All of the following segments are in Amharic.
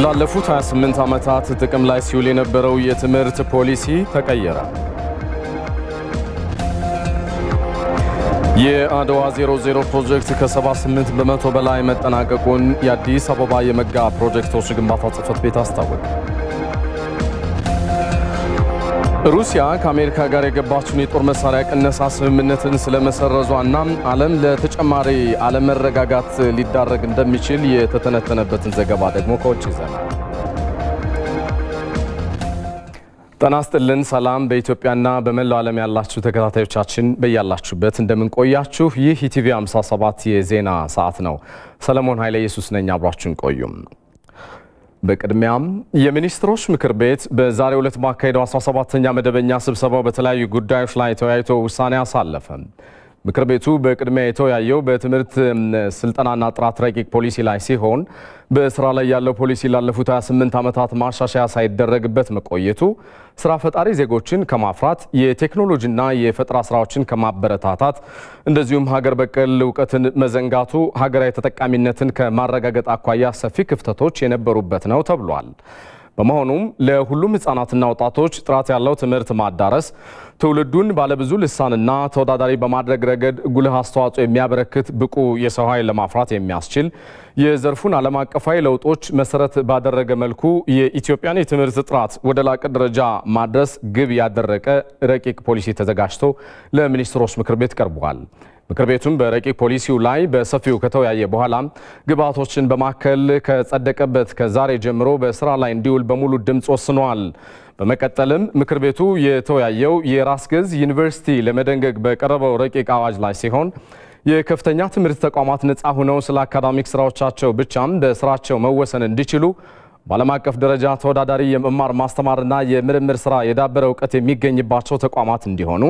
ላለፉት 28 ዓመታት ጥቅም ላይ ሲውል የነበረው የትምህርት ፖሊሲ ተቀየረ። የአድዋ 00 ፕሮጀክት ከ78 በመቶ በላይ መጠናቀቁን የአዲስ አበባ የመጋ ፕሮጀክቶች ግንባታ ጽሕፈት ቤት አስታወቀ። ሩሲያ ከአሜሪካ ጋር የገባችውን የጦር መሳሪያ ቅነሳ ስምምነትን ስለመሰረዟና ዓለም ለተጨማሪ አለመረጋጋት ሊዳረግ እንደሚችል የተተነተነበትን ዘገባ ደግሞ ከውጭ ይዘናል። ጤና ይስጥልን። ሰላም በኢትዮጵያና በመላው ዓለም ያላችሁ ተከታታዮቻችን በያላችሁበት እንደምን ቆያችሁ? ይህ ኢቲቪ 57 የዜና ሰዓት ነው። ሰለሞን ኃይለ ኢየሱስ ነኝ። አብራችሁን ቆዩ። በቅድሚያም የሚኒስትሮች ምክር ቤት በዛሬው ዕለት ማካሄደው 17ኛ መደበኛ ስብሰባው በተለያዩ ጉዳዮች ላይ ተወያይቶ ውሳኔ አሳለፈ። ምክር ቤቱ በቅድሚያ የተወያየው በትምህርት ስልጠናና ጥራት ረቂቅ ፖሊሲ ላይ ሲሆን በስራ ላይ ያለው ፖሊሲ ላለፉት 28 ዓመታት ማሻሻያ ሳይደረግበት መቆየቱ ስራ ፈጣሪ ዜጎችን ከማፍራት የቴክኖሎጂና የፈጠራ ስራዎችን ከማበረታታት እንደዚሁም ሀገር በቀል ዕውቀትን መዘንጋቱ ሀገራዊ ተጠቃሚነትን ከማረጋገጥ አኳያ ሰፊ ክፍተቶች የነበሩበት ነው ተብሏል። በመሆኑም ለሁሉም ህፃናትና ወጣቶች ጥራት ያለው ትምህርት ማዳረስ ትውልዱን ባለብዙ ልሳንና ተወዳዳሪ በማድረግ ረገድ ጉልህ አስተዋጽኦ የሚያበረክት ብቁ የሰው ኃይል ለማፍራት የሚያስችል የዘርፉን ዓለም አቀፋዊ ለውጦች መሰረት ባደረገ መልኩ የኢትዮጵያን የትምህርት ጥራት ወደ ላቀ ደረጃ ማድረስ ግብ ያደረገ ረቂቅ ፖሊሲ ተዘጋጅቶ ለሚኒስትሮች ምክር ቤት ቀርቧል። ምክር ቤቱም በረቂቅ ፖሊሲው ላይ በሰፊው ከተወያየ በኋላ ግብዓቶችን በማከል ከጸደቀበት ከዛሬ ጀምሮ በስራ ላይ እንዲውል በሙሉ ድምጽ ወስኗል። በመቀጠልም ምክር ቤቱ የተወያየው የራስ ገዝ ዩኒቨርሲቲ ለመደንገግ በቀረበው ረቂቅ አዋጅ ላይ ሲሆን የከፍተኛ ትምህርት ተቋማት ነፃ ሆነው ስለ አካዳሚክ ስራዎቻቸው ብቻም በስራቸው መወሰን እንዲችሉ በዓለም አቀፍ ደረጃ ተወዳዳሪ የመማር ማስተማርና የምርምር ስራ የዳበረ ዕውቀት የሚገኝባቸው ተቋማት እንዲሆኑ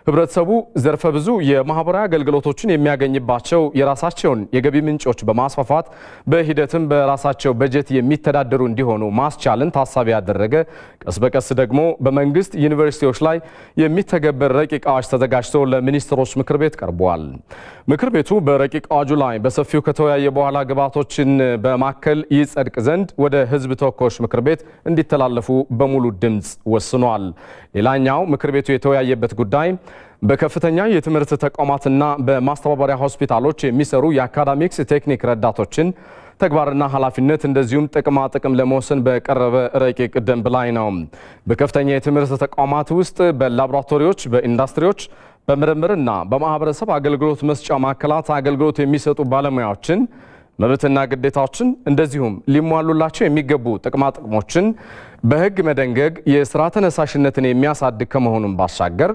ህብረተሰቡ ዘርፈ ብዙ የማህበራዊ አገልግሎቶችን የሚያገኝባቸው የራሳቸውን የገቢ ምንጮች በማስፋፋት በሂደትም በራሳቸው በጀት የሚተዳደሩ እንዲሆኑ ማስቻልን ታሳቢ ያደረገ ቀስ በቀስ ደግሞ በመንግስት ዩኒቨርሲቲዎች ላይ የሚተገበር ረቂቅ አዋጅ ተዘጋጅቶ ለሚኒስትሮች ምክር ቤት ቀርቧል። ምክር ቤቱ በረቂቅ አዋጁ ላይ በሰፊው ከተወያየ በኋላ ግብዓቶችን በማከል ይጸድቅ ዘንድ ወደ ህዝብ ተወካዮች ምክር ቤት እንዲተላለፉ በሙሉ ድምጽ ወስኗል። ሌላኛው ምክር ቤቱ የተወያየበት ጉዳይ በከፍተኛ የትምህርት ተቋማትና በማስተባበሪያ ሆስፒታሎች የሚሰሩ የአካዳሚክስ ቴክኒክ ረዳቶችን ተግባርና ኃላፊነት እንደዚሁም ጥቅም ለመወሰን በቀረበ ረቂቅ ደንብ ላይ ነው። በከፍተኛ የትምህርት ተቋማት ውስጥ በላቦራቶሪዎች፣ በኢንዱስትሪዎች፣ በምርምርና በማህበረሰብ አገልግሎት መስጫ ማዕከላት አገልግሎት የሚሰጡ ባለሙያዎችን መብትና ግዴታዎችን እንደዚሁም ሊሟሉላቸው የሚገቡ ጥቅሞችን በህግ መደንገግ የስራ ተነሳሽነትን የሚያሳድግ ከመሆኑም ባሻገር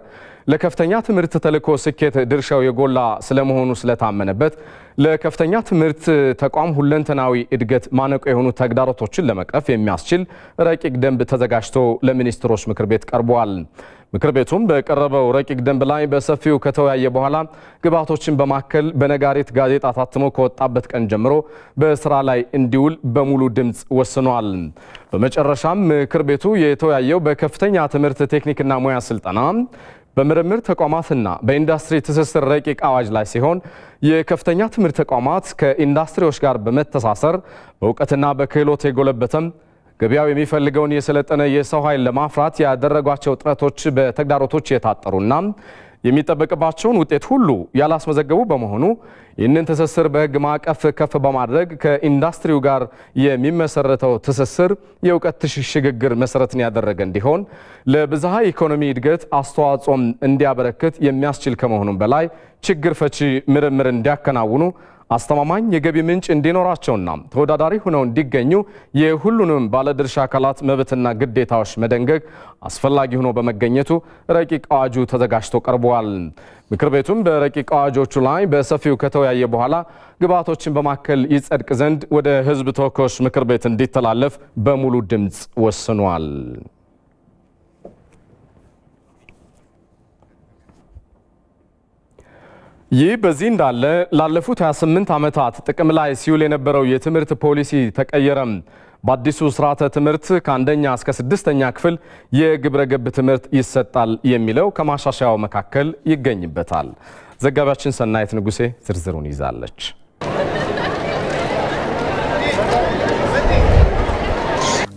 ለከፍተኛ ትምህርት ተልዕኮ ስኬት ድርሻው የጎላ ስለመሆኑ ስለታመነበት ለከፍተኛ ትምህርት ተቋም ሁለንተናዊ እድገት ማነቆ የሆኑ ተግዳሮቶችን ለመቅረፍ የሚያስችል ረቂቅ ደንብ ተዘጋጅቶ ለሚኒስትሮች ምክር ቤት ቀርቧል። ምክር ቤቱም በቀረበው ረቂቅ ደንብ ላይ በሰፊው ከተወያየ በኋላ ግብዓቶችን በማከል በነጋሪት ጋዜጣ ታትሞ ከወጣበት ቀን ጀምሮ በስራ ላይ እንዲውል በሙሉ ድምጽ ወስኗል። በመጨረሻም ምክር ቤቱ የተወያየው በከፍተኛ ትምህርት ቴክኒክና ሙያ ስልጠና በምርምር ተቋማትና በኢንዱስትሪ ትስስር ረቂቅ አዋጅ ላይ ሲሆን የከፍተኛ ትምህርት ተቋማት ከኢንዱስትሪዎች ጋር በመተሳሰር በእውቀትና በክህሎት የጎለበተም ገበያው የሚፈልገውን የሰለጠነ የሰው ኃይል ለማፍራት ያደረጓቸው ጥረቶች በተግዳሮቶች የታጠሩና የሚጠበቅባቸውን ውጤት ሁሉ ያላስመዘገቡ በመሆኑ ይህንን ትስስር በህግ ማዕቀፍ ከፍ በማድረግ ከኢንዱስትሪው ጋር የሚመሰረተው ትስስር የእውቀት ሽግግር መሰረትን ያደረገ እንዲሆን ለብዝሃ ኢኮኖሚ እድገት አስተዋጽኦም እንዲያበረክት የሚያስችል ከመሆኑም በላይ ችግር ፈቺ ምርምር እንዲያከናውኑ አስተማማኝ የገቢ ምንጭ እንዲኖራቸውና ተወዳዳሪ ሆነው እንዲገኙ የሁሉንም ባለድርሻ አካላት መብትና ግዴታዎች መደንገግ አስፈላጊ ሆኖ በመገኘቱ ረቂቅ አዋጁ ተዘጋጅቶ ቀርቧል። ምክር ቤቱም በረቂቅ አዋጆቹ ላይ በሰፊው ከተወያየ በኋላ ግብዓቶችን በማከል ይጸድቅ ዘንድ ወደ ህዝብ ተወካዮች ምክር ቤት እንዲተላለፍ በሙሉ ድምጽ ወስኗል። ይህ በዚህ እንዳለ ላለፉት 28 ዓመታት ጥቅም ላይ ሲውል የነበረው የትምህርት ፖሊሲ ተቀየረም። በአዲሱ ስርዓተ ትምህርት ከአንደኛ እስከ 6ኛ ክፍል የግብረ ገብ ትምህርት ይሰጣል የሚለው ከማሻሻያው መካከል ይገኝበታል። ዘጋቢያችን ሰናይት ንጉሴ ዝርዝሩን ይዛለች።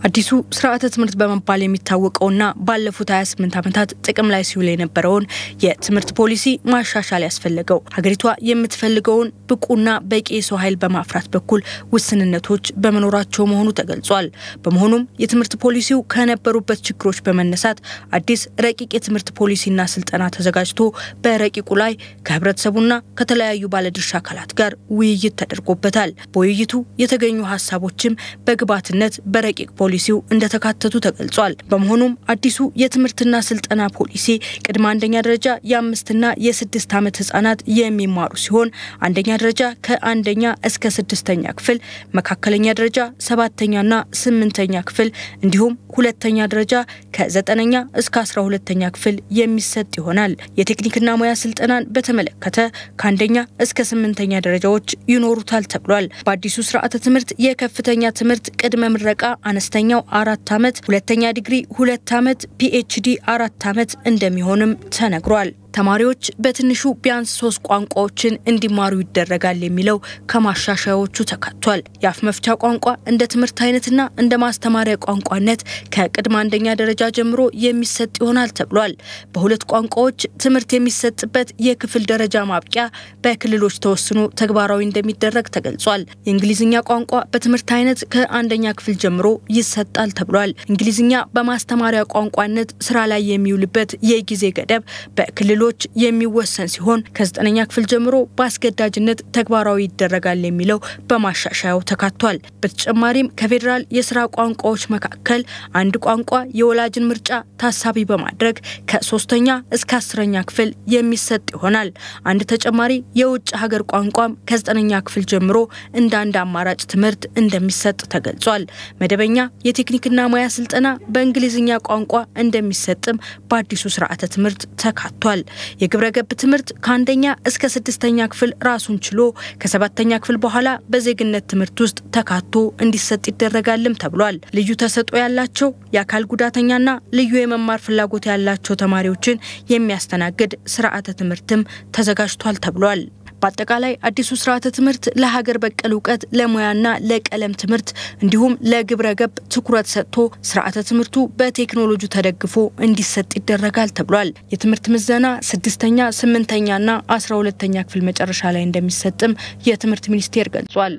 አዲሱ ስርዓተ ትምህርት በመባል የሚታወቀውና ባለፉት 28 ዓመታት ጥቅም ላይ ሲውል የነበረውን የትምህርት ፖሊሲ ማሻሻል ያስፈልገው ሀገሪቷ የምትፈልገውን ብቁና በቂ የሰው ኃይል በማፍራት በኩል ውስንነቶች በመኖራቸው መሆኑ ተገልጿል። በመሆኑም የትምህርት ፖሊሲው ከነበሩበት ችግሮች በመነሳት አዲስ ረቂቅ የትምህርት ፖሊሲና ስልጠና ተዘጋጅቶ በረቂቁ ላይ ከህብረተሰቡና ከተለያዩ ባለድርሻ አካላት ጋር ውይይት ተደርጎበታል። በውይይቱ የተገኙ ሐሳቦችም በግብዓትነት በረቂቅ ፖሊሲው እንደተካተቱ ተገልጿል። በመሆኑም አዲሱ የትምህርትና ስልጠና ፖሊሲ ቅድመ አንደኛ ደረጃ የ5ና የ6 ዓመት ህፃናት የሚማሩ ሲሆን አንደኛ ደረጃ ከአንደኛ እስከ 6ኛ ክፍል፣ መካከለኛ ደረጃ 7ኛና 8ኛ ክፍል እንዲሁም ሁለተኛ ደረጃ ከ9ኛ እስከ 12ኛ ክፍል የሚሰጥ ይሆናል። የቴክኒክና ሙያ ስልጠናን በተመለከተ ከአንደኛ እስከ 8ኛ ደረጃዎች ይኖሩታል ተብሏል። በአዲሱ ስርዓተ ትምህርት የከፍተኛ ትምህርት ቅድመ ምረቃ አነስተኛው 4 ዓመት፣ ሁለተኛ ዲግሪ 2 ዓመት፣ ፒኤችዲ 4 ዓመት እንደሚሆንም ተነግሯል። ተማሪዎች በትንሹ ቢያንስ 3 ቋንቋዎችን እንዲማሩ ይደረጋል የሚለው ከማሻሻያዎቹ ተካቷል። የአፍ መፍቻ ቋንቋ እንደ ትምህርት አይነትና እንደ ማስተማሪያ ቋንቋነት ከቅድመ አንደኛ ደረጃ ጀምሮ የሚሰጥ ይሆናል ተብሏል። በሁለት ቋንቋዎች ትምህርት የሚሰጥበት የክፍል ደረጃ ማብቂያ በክልሎች ተወስኖ ተግባራዊ እንደሚደረግ ተገልጿል። የእንግሊዝኛ ቋንቋ በትምህርት አይነት ከአንደኛ ክፍል ጀምሮ ይሰጣል ተብሏል። እንግሊዝኛ በማስተማሪያ ቋንቋነት ስራ ላይ የሚውልበት የጊዜ ገደብ በክልሎች የሚወሰን ሲሆን ከ9ኛ ክፍል ጀምሮ በአስገዳጅነት ተግባራዊ ይደረጋል የሚለው በማሻሻያው ተካቷል። በተጨማሪም ከፌደራል የሥራ ቋንቋዎች መካከል አንድ ቋንቋ የወላጅን ምርጫ ታሳቢ በማድረግ ከ3ኛ እስከ 10ኛ ክፍል የሚሰጥ ይሆናል። አንድ ተጨማሪ የውጭ ሀገር ቋንቋም ከ9ኛ ክፍል ጀምሮ እንደ አንድ አማራጭ ትምህርት እንደሚሰጥ ተገልጿል። መደበኛ የቴክኒክና ሙያ ስልጠና በእንግሊዝኛ ቋንቋ እንደሚሰጥም በአዲሱ ስርዓተ ትምህርት ተካቷል። የግብረ ገብ ትምህርት ከአንደኛ እስከ 6ኛ ክፍል ራሱን ችሎ ከ7ኛ ክፍል በኋላ በዜግነት ትምህርት ውስጥ ተካቶ እንዲሰጥ ይደረጋልም ተብሏል። ልዩ ተሰጥኦ ያላቸው የአካል ጉዳተኛና ልዩ የመማር ፍላጎት ያላቸው ተማሪዎችን የሚያስተናግድ ስርዓተ ትምህርትም ተዘጋጅቷል ተብሏል። በአጠቃላይ አዲሱ ስርዓተ ትምህርት ለሀገር በቀል ዕውቀት ለሙያና ለቀለም ትምህርት እንዲሁም ለግብረ ገብ ትኩረት ሰጥቶ ስርዓተ ትምህርቱ በቴክኖሎጂ ተደግፎ እንዲሰጥ ይደረጋል ተብሏል። የትምህርት ምዘና 6ኛ፣ 8ኛና 12ኛ ክፍል መጨረሻ ላይ እንደሚሰጥም የትምህርት ሚኒስቴር ገልጿል።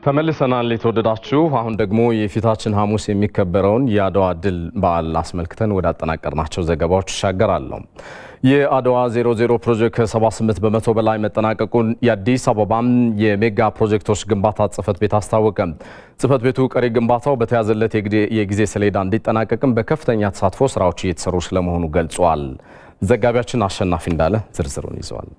ተመልሰናል። የተወደዳችሁ አሁን ደግሞ የፊታችን ሐሙስ የሚከበረውን የአድዋ ድል በዓል አስመልክተን ወደ አጠናቀርናቸው ዘገባዎች ይሻገራሉ። የአድዋ 00 ፕሮጀክት ከ78 በመቶ በላይ መጠናቀቁን የአዲስ አበባ የሜጋ ፕሮጀክቶች ግንባታ ጽፈት ቤት አስታወቀ። ጽፈት ቤቱ ቀሪ ግንባታው በተያዘለት የጊዜ ሰሌዳ እንዲጠናቀቅም በከፍተኛ ተሳትፎ ስራዎች እየተሰሩ ስለመሆኑ ገልጿል። ዘጋቢያችን አሸናፊ እንዳለ ዝርዝሩን ይዟል።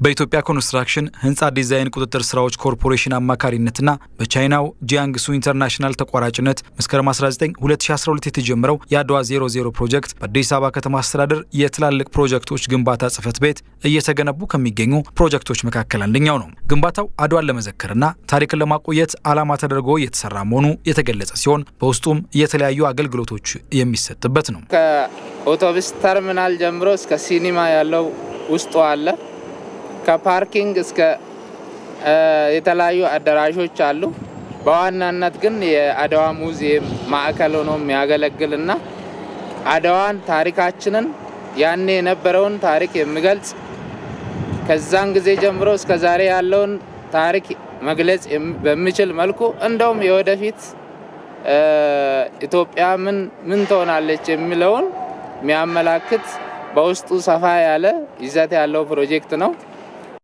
በኢትዮጵያ ኮንስትራክሽን ህንጻ ዲዛይን ቁጥጥር ስራዎች ኮርፖሬሽን አማካሪነትና በቻይናው ጂያንግሱ ኢንተርናሽናል ተቋራጭነት መስከረም 19 2012 የተጀመረው የአድዋ 00 ፕሮጀክት በአዲስ አበባ ከተማ አስተዳደር የትላልቅ ፕሮጀክቶች ግንባታ ጽፈት ቤት እየተገነቡ ከሚገኙ ፕሮጀክቶች መካከል አንደኛው ነው። ግንባታው አድዋን ለመዘከርና ታሪክን ለማቆየት ዓላማ ተደርጎ እየተሰራ መሆኑ የተገለጸ ሲሆን በውስጡም የተለያዩ አገልግሎቶች የሚሰጥበት ነው። ከአውቶቡስ ተርሚናል ጀምሮ እስከ ሲኒማ ያለው ውስጡ አለ። ከፓርኪንግ እስከ የተለያዩ አዳራሾች አሉ። በዋናነት ግን የአድዋ ሙዚየም ማዕከል ሆኖ የሚያገለግልና አድዋን ታሪካችንን ያኔ የነበረውን ታሪክ የሚገልጽ ከዛን ጊዜ ጀምሮ እስከ ዛሬ ያለውን ታሪክ መግለጽ በሚችል መልኩ እንደውም የወደፊት ኢትዮጵያ ምን ትሆናለች የሚለውን የሚያመላክት በውስጡ ሰፋ ያለ ይዘት ያለው ፕሮጀክት ነው።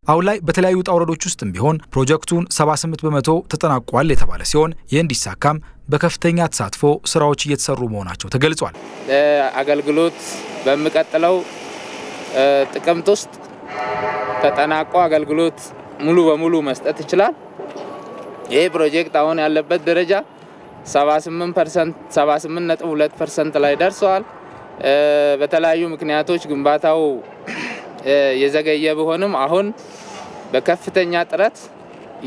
አሁን ላይ በተለያዩ ጣውረዶች ውስጥም ቢሆን ፕሮጀክቱን 78 በመቶ ተጠናቋል የተባለ ሲሆን ይህ እንዲሳካም በከፍተኛ ተሳትፎ ስራዎች እየተሰሩ መሆናቸው ተገልጿል። አገልግሎት በሚቀጥለው ጥቅምት ውስጥ ተጠናቆ አገልግሎት ሙሉ በሙሉ መስጠት ይችላል። ይህ ፕሮጀክት አሁን ያለበት ደረጃ 78.2% ላይ ደርሷል። በተለያዩ ምክንያቶች ግንባታው የዘገየ ቢሆንም አሁን በከፍተኛ ጥረት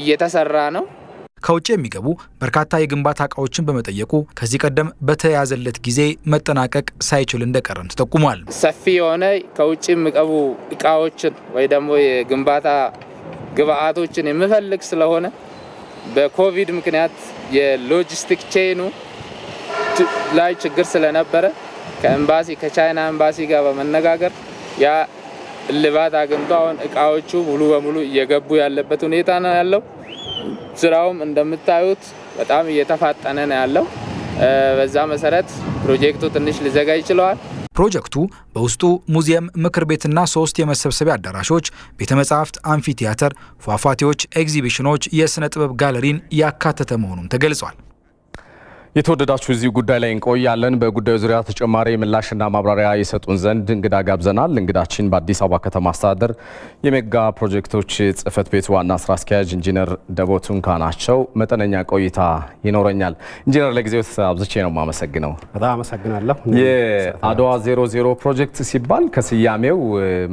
እየተሰራ ነው። ከውጭ የሚገቡ በርካታ የግንባታ ዕቃዎችን በመጠየቁ ከዚህ ቀደም በተያዘለት ጊዜ መጠናቀቅ ሳይችል እንደቀረም ተጠቁሟል። ሰፊ የሆነ ከውጭ የሚገቡ ዕቃዎችን ወይ ደግሞ የግንባታ ግብአቶችን የሚፈልግ ስለሆነ በኮቪድ ምክንያት የሎጂስቲክ ቼኑ ላይ ችግር ስለነበረ ከቻይና ኤምባሲ ጋር በመነጋገር ያ ልባት አግኝቶ አሁን ዕቃዎቹ ሙሉ በሙሉ እየገቡ ያለበት ሁኔታ ነው ያለው። ስራውም እንደምታዩት በጣም እየተፋጠነ ነው ያለው። በዛ መሰረት ፕሮጀክቱ ትንሽ ሊዘጋ ይችላል። ፕሮጀክቱ በውስጡ ሙዚየም፣ ምክር ቤትና 3 የመሰብሰቢያ አዳራሾች፣ ቤተ መጻሕፍት፣ አምፊ ቲያትር፣ ፏፏቴዎች፣ ኤግዚቢሽኖች፣ የስነ ጥበብ ጋለሪን ያካተተ መሆኑን ተገልጿል። የተወደዳችሁ እዚህ ጉዳይ ላይ እንቆያለን። በጉዳዩ ዙሪያ ተጨማሪ ምላሽና ማብራሪያ ይሰጡን ዘንድ እንግዳ ጋብዘናል። እንግዳችን በአዲስ አበባ ከተማ አስተዳደር የሜጋ ፕሮጀክቶች ጽህፈት ቤት ዋና ስራ አስኪያጅ ኢንጂነር ደቦቱንካ ናቸው። መጠነኛ ቆይታ ይኖረኛል። ኢንጂነር ለጊዜው አብዝቼ ነው የማመሰግነው። በጣም አመሰግናለሁ። የአድዋ 00 ፕሮጀክት ሲባል ከስያሜው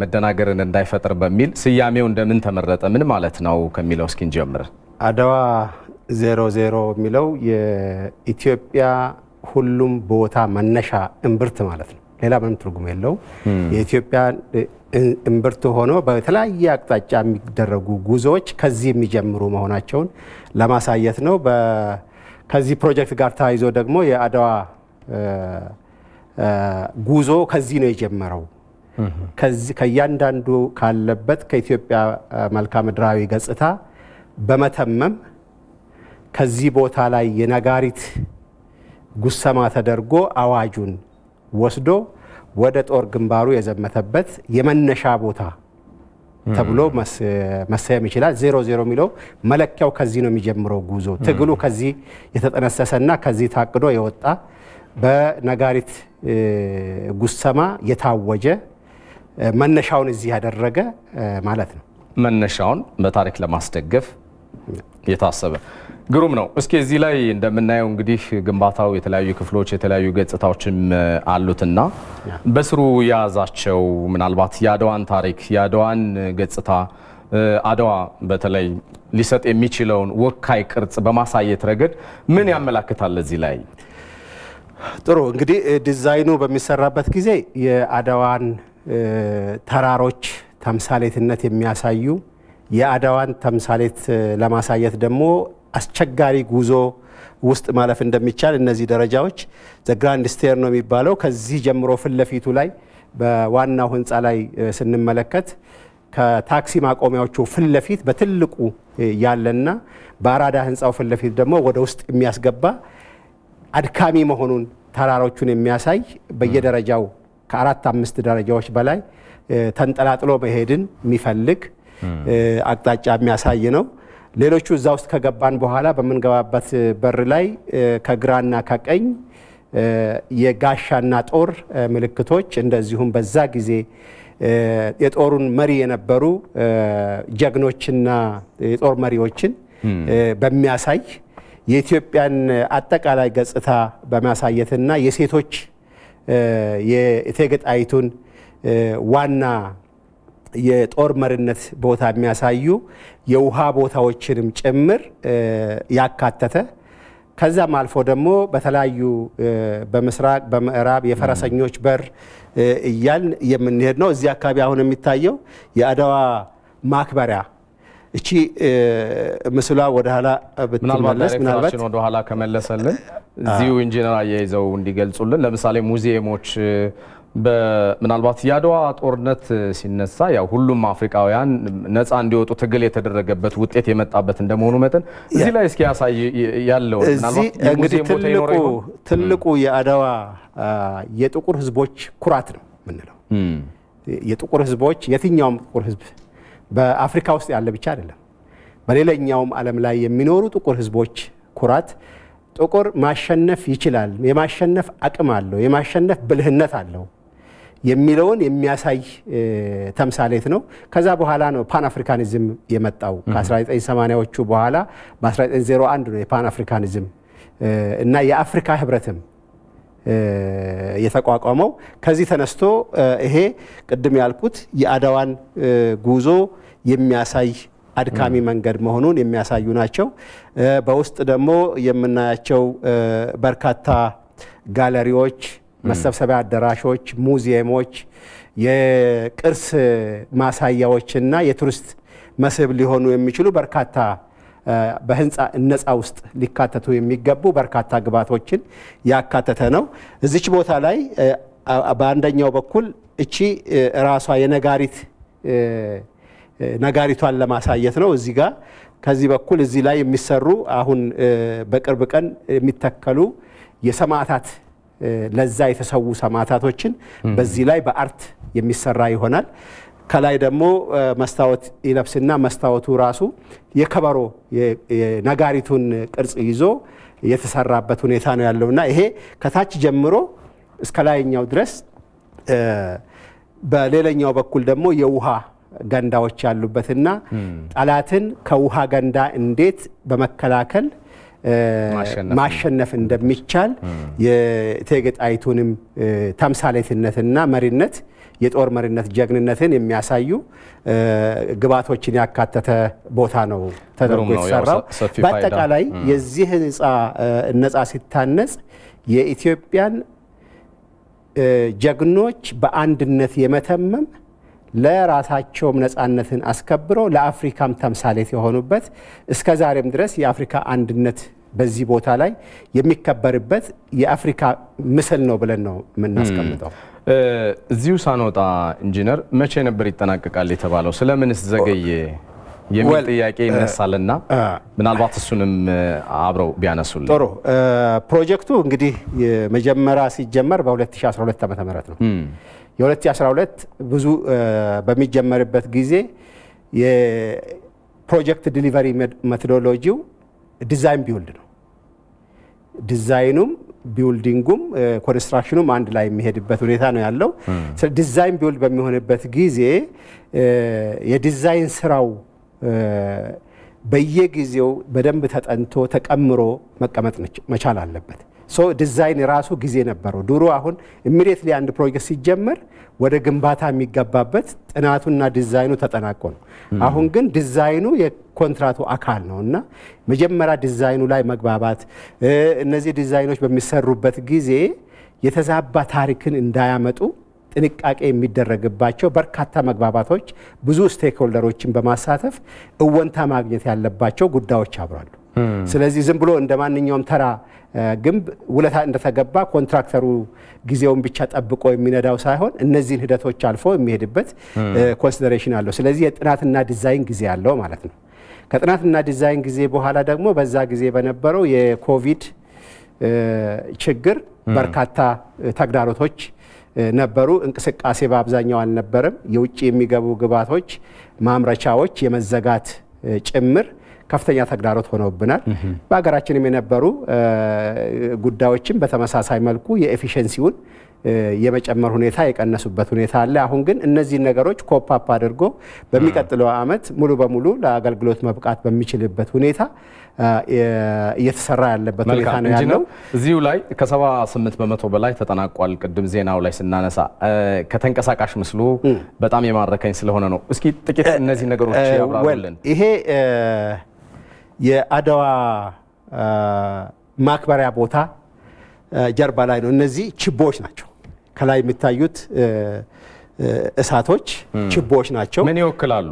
መደናገርን እንዳይፈጥር በሚል ስያሜው እንደምን ተመረጠ? ምን ማለት ነው ከሚለው እስኪ እንጀምር። አድዋ 00 የሚለው የኢትዮጵያ ሁሉም ቦታ መነሻ እምብርት ማለት ነው። ሌላ ምንም ትርጉም የለው። የኢትዮጵያ እምብርት ሆኖ በተለያየ አቅጣጫ የሚደረጉ ጉዞዎች ከዚህ የሚጀምሩ መሆናቸውን ለማሳየት ነው። ከዚህ ፕሮጀክት ጋር ተያይዞ ደግሞ የአድዋ ጉዞ ከዚህ ነው የጀመረው። ከእያንዳንዱ ካለበት ከኢትዮጵያ መልክዓ ምድራዊ ገጽታ በመተመም ከዚህ ቦታ ላይ የነጋሪት ጉሰማ ተደርጎ አዋጁን ወስዶ ወደ ጦር ግንባሩ የዘመተበት የመነሻ ቦታ ተብሎ መሰየም ይችላል። 00 የሚለው መለኪያው ከዚህ ነው የሚጀምረው ጉዞ። ትግሉ ከዚህ የተጠነሰሰና ከዚህ ታቅዶ የወጣ በነጋሪት ጉሰማ የታወጀ መነሻውን እዚህ ያደረገ ማለት ነው። መነሻውን በታሪክ ለማስደገፍ የታሰበ ግሩም ነው። እስኪ እዚህ ላይ እንደምናየው እንግዲህ ግንባታው የተለያዩ ክፍሎች የተለያዩ ገጽታዎችም አሉትና በስሩ የያዛቸው ምናልባት የአድዋን ታሪክ የአድዋን ገጽታ አድዋ በተለይ ሊሰጥ የሚችለውን ወካይ ቅርጽ በማሳየት ረገድ ምን ያመላክታል? እዚህ ላይ ጥሩ እንግዲህ ዲዛይኑ በሚሰራበት ጊዜ የአድዋን ተራሮች ተምሳሌትነት የሚያሳዩ የአድዋን ተምሳሌት ለማሳየት ደግሞ አስቸጋሪ ጉዞ ውስጥ ማለፍ እንደሚቻል እነዚህ ደረጃዎች ዘግራንድ ስቴር ነው የሚባለው። ከዚህ ጀምሮ ፊት ለፊቱ ላይ በዋናው ህንፃ ላይ ስንመለከት ከታክሲ ማቆሚያዎቹ ፊት ለፊት በትልቁ ያለና በአራዳ ህንፃው ፊት ለፊት ደግሞ ወደ ውስጥ የሚያስገባ አድካሚ መሆኑን ተራሮቹን የሚያሳይ በየደረጃው ከ4-5 ደረጃዎች በላይ ተንጠላጥሎ መሄድን የሚፈልግ አቅጣጫ የሚያሳይ ነው። ሌሎቹ እዛ ውስጥ ከገባን በኋላ በምንገባበት በር ላይ ከግራና ከቀኝ የጋሻና ጦር ምልክቶች እንደዚሁም በዛ ጊዜ የጦሩን መሪ የነበሩ ጀግኖችና የጦር መሪዎችን በሚያሳይ የኢትዮጵያን አጠቃላይ ገጽታ በማሳየትና የሴቶች የእቴጌ ጣይቱን ዋና የጦር መሪነት ቦታ የሚያሳዩ የውሃ ቦታዎችንም ጭምር ያካተተ ከዛም አልፎ ደግሞ በተለያዩ በምስራቅ በምዕራብ የፈረሰኞች በር እያልን የምንሄድ ነው። እዚህ አካባቢ አሁን የሚታየው የአድዋ ማክበሪያ እቺ ምስሏ ወደ ኋላ ብትመለስ ምናልባት ወደ ኋላ ከመለሰልን እዚሁ ኢንጂነር አያይዘው እንዲገልጹልን ለምሳሌ ሙዚየሞች ምናልባት የአድዋ ጦርነት ሲነሳ ያው ሁሉም አፍሪካውያን ነፃ እንዲወጡ ትግል የተደረገበት ውጤት የመጣበት እንደመሆኑ መጠን እዚህ ላይ እስኪ ያሳይ ያለው ምናልባት እንግዲህ ትልቁ የአድዋ የጥቁር ህዝቦች ኩራት ነው ምንለው። የጥቁር ህዝቦች የትኛውም ጥቁር ህዝብ በአፍሪካ ውስጥ ያለ ብቻ አይደለም፣ በሌላኛውም ዓለም ላይ የሚኖሩ ጥቁር ህዝቦች ኩራት ጥቁር ማሸነፍ ይችላል፣ የማሸነፍ አቅም አለው፣ የማሸነፍ ብልህነት አለው የሚለውን የሚያሳይ ተምሳሌት ነው። ከዛ በኋላ ነው ፓን አፍሪካኒዝም የመጣው። ከ1980ዎቹ በኋላ በ1901 ነው የፓን አፍሪካኒዝም እና የአፍሪካ ህብረትም የተቋቋመው። ከዚህ ተነስቶ ይሄ ቅድም ያልኩት የአድዋን ጉዞ የሚያሳይ አድካሚ መንገድ መሆኑን የሚያሳዩ ናቸው። በውስጥ ደግሞ የምናያቸው በርካታ ጋለሪዎች፣ መሰብሰቢያ አዳራሾች፣ ሙዚየሞች፣ የቅርስ ማሳያዎችና የቱሪስት መስህብ ሊሆኑ የሚችሉ በርካታ በህንፃ እነጻ ውስጥ ሊካተቱ የሚገቡ በርካታ ግብዓቶችን ያካተተ ነው። እዚች ቦታ ላይ በአንደኛው በኩል እቺ ራሷ ነጋሪቷን ለማሳየት ነው። እዚህ ጋር ከዚህ በኩል እዚህ ላይ የሚሰሩ አሁን በቅርብ ቀን የሚተከሉ የሰማዕታት ለዛ የተሰዉ ሰማዕታቶችን በዚህ ላይ በአርት የሚሰራ ይሆናል። ከላይ ደግሞ መስታወት ይለብስና መስታወቱ ራሱ የከበሮ የነጋሪቱን ቅርጽ ይዞ የተሰራበት ሁኔታ ነው ያለውና ይሄ ከታች ጀምሮ እስከ ላይኛው ድረስ በሌላኛው በኩል ደግሞ የውሃ ገንዳዎች ያሉበትና ጠላትን ከውሃ ገንዳ እንዴት በመከላከል ማሸነፍ እንደሚቻል የእቴጌ ጣይቱንም ተምሳሌትነትና መሪነት የጦር መሪነት ጀግንነትን የሚያሳዩ ግብዓቶችን ያካተተ ቦታ ነው ተደርጎ የተሰራው። በአጠቃላይ የዚህ ህንፃ ሲታነጽ የኢትዮጵያን ጀግኖች በአንድነት የመተመም ለራሳቸውም ነፃነትን አስከብረው ለአፍሪካም ተምሳሌት የሆኑበት እስከ ዛሬም ድረስ የአፍሪካ አንድነት በዚህ ቦታ ላይ የሚከበርበት የአፍሪካ ምስል ነው ብለን ነው የምናስቀምጠው። እዚሁ ሳንወጣ ኢንጂነር መቼ ነበር ይጠናቀቃል የተባለው? ስለምንስ ዘገየ የሚል ጥያቄ ይነሳልና ምናልባት እሱንም አብረው ቢያነሱልን። ጥሩ። ፕሮጀክቱ እንግዲህ መጀመሪያ ሲጀመር በ2012 ዓ.ም ነው። የ2012 ብዙ በሚጀመርበት ጊዜ የፕሮጀክት ዲሊቨሪ ሜቶዶሎጂው ዲዛይን ቢውልድ ነው። ዲዛይኑም ቢውልዲንጉም ኮንስትራክሽኑም አንድ ላይ የሚሄድበት ሁኔታ ነው ያለው። ዲዛይን ቢውልድ በሚሆንበት ጊዜ የዲዛይን ስራው በየጊዜው በደንብ ተጠንቶ ተቀምሮ መቀመጥ መቻል አለበት። ዲዛይን የራሱ ጊዜ ነበረው። ድሮ አሁን ኢሚዲየትሊ አንድ ፕሮጀክት ሲጀመር ወደ ግንባታ የሚገባበት ጥናቱና ዲዛይኑ ተጠናቆ ነው። አሁን ግን ዲዛይኑ የኮንትራቱ አካል ነውና መጀመሪያ ዲዛይኑ ላይ መግባባት፣ እነዚህ ዲዛይኖች በሚሰሩበት ጊዜ የተዛባ ታሪክን እንዳያመጡ ጥንቃቄ የሚደረግባቸው በርካታ መግባባቶች፣ ብዙ ስቴክሆልደሮችን በማሳተፍ እወንታ ማግኘት ያለባቸው ጉዳዮች አብራሉ። ስለዚህ ዝም ብሎ እንደማንኛውም ተራ ግንብ ውለታ እንደተገባ ኮንትራክተሩ ጊዜውን ብቻ ጠብቆ የሚነዳው ሳይሆን እነዚህን ሂደቶች አልፎ የሚሄድበት ኮንሲደሬሽን አለው። ስለዚህ የጥናትና ዲዛይን ጊዜ አለው ማለት ነው። ከጥናትና ዲዛይን ጊዜ በኋላ ደግሞ በዛ ጊዜ በነበረው የኮቪድ ችግር በርካታ ተግዳሮቶች ነበሩ። እንቅስቃሴ በአብዛኛው አልነበረም። የውጭ የሚገቡ ግብዓቶች ማምረቻዎች የመዘጋት ጭምር ከፍተኛ ተግዳሮት ሆነውብናል። በሀገራችንም የነበሩ ጉዳዮችም በተመሳሳይ መልኩ የኤፊሽንሲውን የመጨመር ሁኔታ የቀነሱበት ሁኔታ አለ። አሁን ግን እነዚህ ነገሮች ኮፕ አፕ አድርጎ በሚቀጥለው ዓመት ሙሉ በሙሉ ለአገልግሎት መብቃት በሚችልበት ሁኔታ እየተሰራ ያለበት ሁኔታ ነው ያለው። እዚሁ ላይ ከ78 በመቶ በላይ ተጠናቋል። ቅድም ዜናው ላይ ስናነሳ ከተንቀሳቃሽ ምስሉ በጣም የማረከኝ ስለሆነ ነው። እስኪ ጥቂት እነዚህ ነገሮች ያብራሩልን። ይሄ የአድዋ ማክበሪያ ቦታ ጀርባ ላይ ነው። እነዚህ ችቦዎች ናቸው። ከላይ የሚታዩት እሳቶች ችቦዎች ናቸው። ምን ይወክላሉ?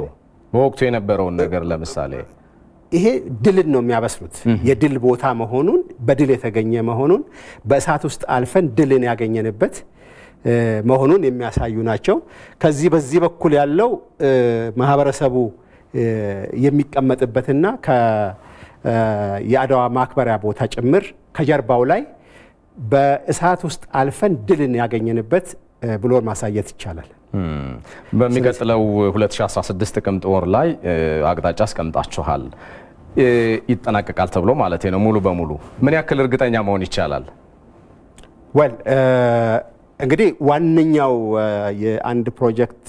በወቅቱ የነበረውን ነገር ለምሳሌ ይሄ ድልን ነው የሚያበስሩት። የድል ቦታ መሆኑን በድል የተገኘ መሆኑን በእሳት ውስጥ አልፈን ድልን ያገኘንበት መሆኑን የሚያሳዩ ናቸው። ከዚህ በዚህ በኩል ያለው ማህበረሰቡ የሚቀመጥበትና የአድዋ ማክበሪያ ቦታ ጭምር ከጀርባው ላይ በእሳት ውስጥ አልፈን ድልን ያገኘንበት ብሎ ማሳየት ይቻላል። በሚቀጥለው 2016 ጥቅምት ወር ላይ አቅጣጫ አስቀምጣችኋል። ይጠናቀቃል ተብሎ ማለት ነው ሙሉ በሙሉ። ምን ያክል እርግጠኛ መሆን ይቻላል? እንግዲህ ዋነኛው የአንድ ፕሮጀክት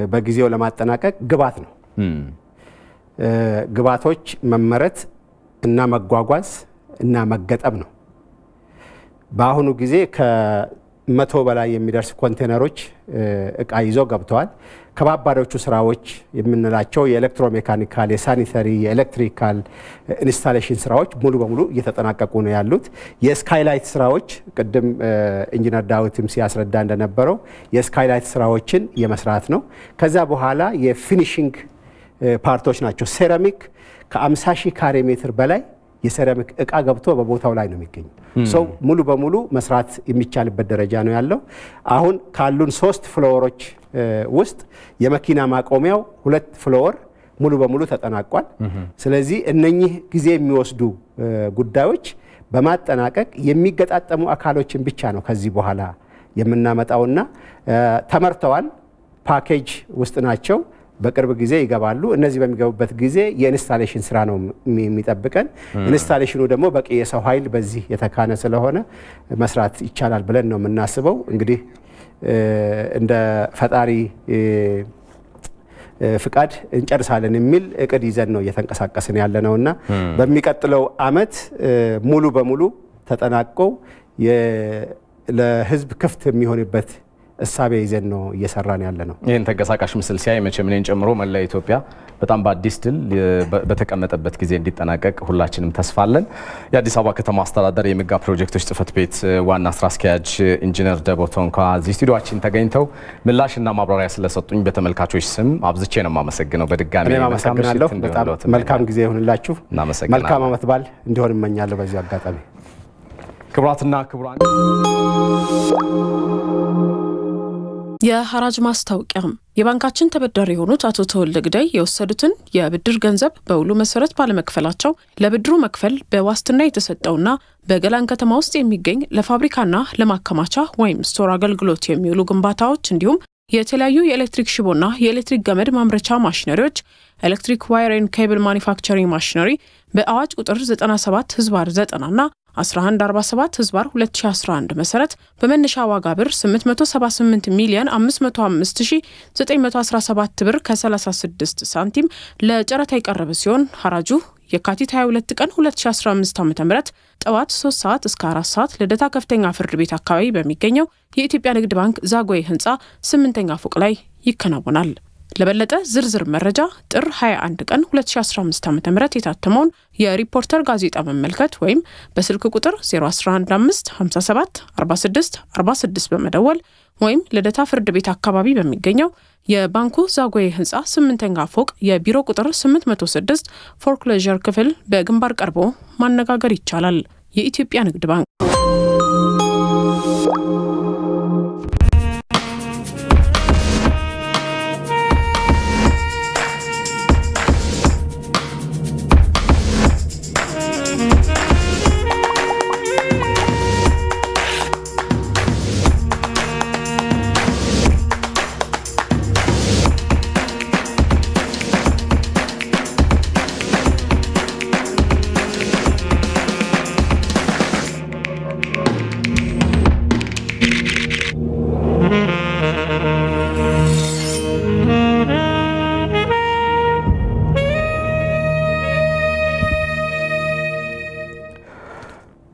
በጊዜው ለማጠናቀቅ ግብዓት ነው። ግብዓቶች መመረት እና መጓጓዝ እና መገጠም ነው። በአሁኑ ጊዜ 100 በላይ የሚደርስ ኮንቴነሮች እቃ ይዘው ገብተዋል። ከባባዶቹ ስራዎች የምንላቸው የኤሌክትሮሜካኒካል፣ የሳኒተሪ፣ የኤሌክትሪካል ኢንስታሌሽን ስራዎች ሙሉ በሙሉ እየተጠናቀቁ ነው ያሉት። የስካይላይት ስራዎች ቅድም ኢንጂነር ዳዊትም ሲያስረዳ እንደነበረው የስካይላይት ስራዎችን የመስራት ነው። ከዛ በኋላ የፊኒሺንግ ፓርቶች ናቸው። ሴራሚክ ከ50,000 ካሬ ሜትር በላይ የሴራሚክ እቃ ገብቶ በቦታው ላይ ነው የሚገኘው። ሰው ሙሉ በሙሉ መስራት የሚቻልበት ደረጃ ነው ያለው። አሁን ካሉን 3 ፍሎሮች ውስጥ የመኪና ማቆሚያው 2 ፍሎር ሙሉ በሙሉ ተጠናቋል። ስለዚህ እነኚህ ጊዜ የሚወስዱ ጉዳዮች በማጠናቀቅ የሚገጣጠሙ አካሎችን ብቻ ነው ከዚህ በኋላ የምናመጣውና ተመርተዋል። ፓኬጅ ውስጥ ናቸው። በቅርብ ጊዜ ይገባሉ። እነዚህ በሚገቡበት ጊዜ የኢንስታሌሽን ስራ ነው የሚጠብቀን። ኢንስታሌሽኑ ደግሞ በቂ የሰው ኃይል በዚህ የተካነ ስለሆነ መስራት ይቻላል ብለን ነው የምናስበው። እንግዲህ እንደ ፈጣሪ ፍቃድ እንጨርሳለን የሚል እቅድ ይዘን ነው እየተንቀሳቀስን ያለነውና በሚቀጥለው አመት ሙሉ በሙሉ ተጠናቀው ለህዝብ ክፍት የሚሆንበት እሳቤ ይዘን ነው እየሰራን ያለነው። ይሄን ተንቀሳቃሽ ምስል ሲያይ መቼም እኔን ጨምሮ መላ ኢትዮጵያ በጣም በአዲስ ድል በተቀመጠበት ጊዜ እንዲጠናቀቅ ሁላችንም ተስፋለን። የአዲስ አበባ ከተማ አስተዳደር የሜጋ ፕሮጀክቶች ጽህፈት ቤት ዋና ስራ አስኪያጅ ኢንጂነር ደቦቶንካ እዚህ ስቱዲዮአችን ተገኝተው ምላሽና ማብራሪያ ስለሰጡኝ በተመልካቾች ስም አብዝቼ ነው የማመሰግነው። በድጋሚ አመሰግናለሁ። በጣም መልካም ጊዜ ይሁንላችሁ። መልካም አመት በዓል እንዲሆን እመኛለሁ። በዚህ አጋጣሚ ክቡራትና ክቡራን የሐራጅ ማስታወቂያ የባንካችን ተበዳሪ የሆኑት አቶ ተወልደ ግዳይ የወሰዱትን የብድር ገንዘብ በውሉ መሰረት ባለመክፈላቸው ለብድሩ መክፈል በዋስትና የተሰጠውና በገላን ከተማ ውስጥ የሚገኝ ለፋብሪካና ለማከማቻ ወይም ስቶር አገልግሎት የሚውሉ ግንባታዎች እንዲሁም የተለያዩ የኤሌክትሪክ ሽቦና የኤሌክትሪክ ገመድ ማምረቻ ማሽነሪዎች ኤሌክትሪክ ዋየር ኤንድ ኬብል ማኒፋክቸሪንግ ማሽነሪ በአዋጅ ቁጥር 97/90 እና 1147/2011 መሰረት በመነሻ ዋጋ ብር 878 ሚሊዮን 505,917 ብር ከ36 ሳንቲም ለጨረታ የቀረበ ሲሆን ሐራጁ የካቲት 22 ቀን 2015 ዓ.ም ጠዋት 3 ሰዓት እስከ 4 ሰዓት ልደታ ከፍተኛ ፍርድ ቤት አካባቢ በሚገኘው የኢትዮጵያ ንግድ ባንክ ዛጎይ ህንጻ 8ኛ ፎቅ ላይ ይከናወናል። ለበለጠ ዝርዝር መረጃ ጥር 21 ቀን 2015 ዓ.ም የታተመውን የሪፖርተር ጋዜጣ መመልከት ወይም በስልክ ቁጥር 0115574646 በመደወል ወይም ልደታ ፍርድ ቤት አካባቢ በሚገኘው የባንኩ ዛጎይ ህንጻ 8ኛ ፎቅ የቢሮ ቁጥር 806 ፎርክሎዠር ክፍል በግንባር ቀርቦ ማነጋገር ይቻላል። የኢትዮጵያ ንግድ ባንክ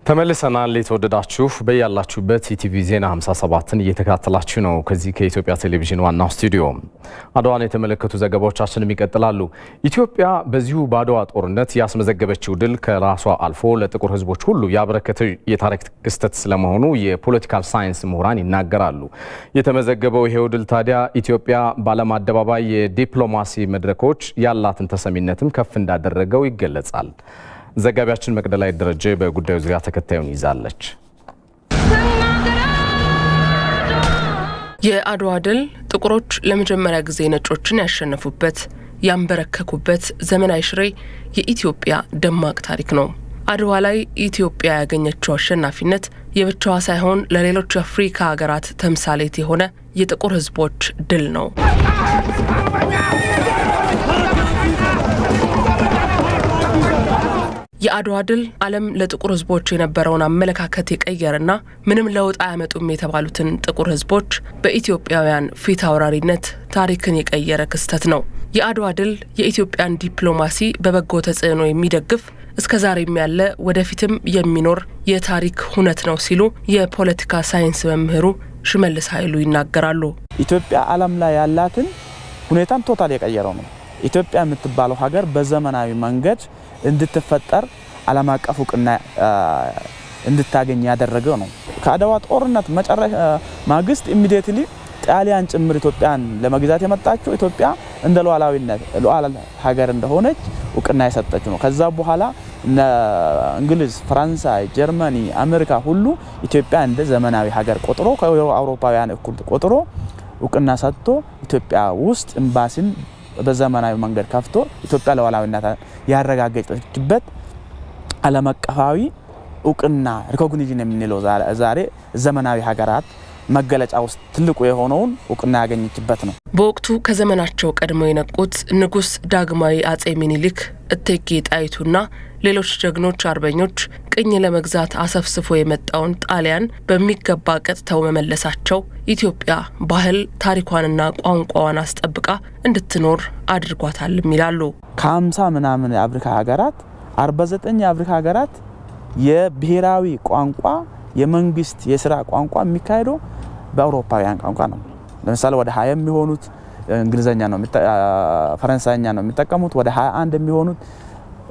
ተመልሰናል። የተወደዳችሁ በያላችሁበት ኢቲቪ ዜና 57ን እየተከታተላችሁ ነው። ከዚህ ከኢትዮጵያ ቴሌቪዥን ዋናው ስቱዲዮ አድዋን የተመለከቱ ዘገባዎቻችንም ይቀጥላሉ። ኢትዮጵያ በዚሁ በአድዋ ጦርነት ያስመዘገበችው ድል ከራሷ አልፎ ለጥቁር ሕዝቦች ሁሉ ያበረከተ የታሪክ ክስተት ስለመሆኑ የፖለቲካል ሳይንስ ምሁራን ይናገራሉ። የተመዘገበው ይሄው ድል ታዲያ ኢትዮጵያ በዓለም አደባባይ የዲፕሎማሲ መድረኮች ያላትን ተሰሚነትም ከፍ እንዳደረገው ይገለጻል። ዘጋቢያችን መቅደላይ ደረጀ በጉዳዩ ዙሪያ ተከታዩን ይዛለች። የአድዋ ድል ጥቁሮች ለመጀመሪያ ጊዜ ነጮችን ያሸነፉበት ያንበረከኩበት ዘመናዊ ሽሬ የኢትዮጵያ ደማቅ ታሪክ ነው። አድዋ ላይ ኢትዮጵያ ያገኘችው አሸናፊነት የብቻዋ ሳይሆን ለሌሎች አፍሪካ ሀገራት ተምሳሌት የሆነ የጥቁር ህዝቦች ድል ነው። የአድዋ ድል ዓለም ለጥቁር ህዝቦች የነበረውን አመለካከት የቀየረና ምንም ለውጥ አያመጡም የተባሉትን ጥቁር ህዝቦች በኢትዮጵያውያን ፊት አውራሪነት ታሪክን የቀየረ ክስተት ነው። የአድዋ ድል የኢትዮጵያን ዲፕሎማሲ በበጎ ተጽዕኖ የሚደግፍ እስከዛሬም ያለ ወደፊትም የሚኖር የታሪክ ሁነት ነው ሲሉ የፖለቲካ ሳይንስ መምህሩ ሽመልስ ኃይሉ ይናገራሉ። ኢትዮጵያ ዓለም ላይ ያላትን ሁኔታን ቶታል የቀየረው ነው። ኢትዮጵያ የምትባለው ሀገር በዘመናዊ መንገድ እንድትፈጠር ዓለም አቀፍ ዕውቅና እንድታገኝ ያደረገው ነው። ከአድዋ ጦርነት መጨረሻ ማግስት ኢሚዲየትሊ ጣሊያን ጭምር ኢትዮጵያን ለመግዛት የመጣችው ኢትዮጵያ እንደ ሉዓላዊ ሀገር እንደሆነች ዕውቅና የሰጠችው ነው። ከዛ በኋላ እንግሊዝ፣ ፈረንሳይ፣ ጀርመኒ፣ አሜሪካ ሁሉ ኢትዮጵያ እንደ ዘመናዊ ሀገር ቆጥሮ ከአውሮፓውያን እኩል ቆጥሮ ዕውቅና ሰጥቶ ኢትዮጵያ ውስጥ ኤምባሲን በዘመናዊ መንገድ ከፍቶ ኢትዮጵያ ሉዓላዊነቷን ያረጋገጠችበት ዓለም አቀፋዊ ዕውቅና ሪኮግኒሽን የምንለው ዛሬ ዘመናዊ ሀገራት መገለጫ ውስጥ ትልቁ የሆነውን ዕውቅና ያገኘችበት ነው። በወቅቱ ከዘመናቸው ቀድሞ የነቁት ንጉስ ዳግማዊ አጼ ሚኒሊክ እቴጌ ጣይቱና ሌሎች ጀግኖች አርበኞች ቅኝ ለመግዛት አሰፍስፎ የመጣውን ጣሊያን በሚገባ ቀጥተው መመለሳቸው ኢትዮጵያ ባህል ታሪኳንና ቋንቋዋን አስጠብቃ እንድትኖር አድርጓታል ይላሉ። ከ50 ምናምን የአፍሪካ ሀገራት 49 የአፍሪካ ሀገራት የብሔራዊ ቋንቋ የመንግስት የሥራ ቋንቋ የሚካሄደው በአውሮፓውያን ቋንቋ ነው። ለምሳሌ ወደ 20 የሚሆኑት እንግሊዘኛ ነው ፈረንሳይኛ ነው የሚጠቀሙት፣ ወደ 21 የሚሆኑት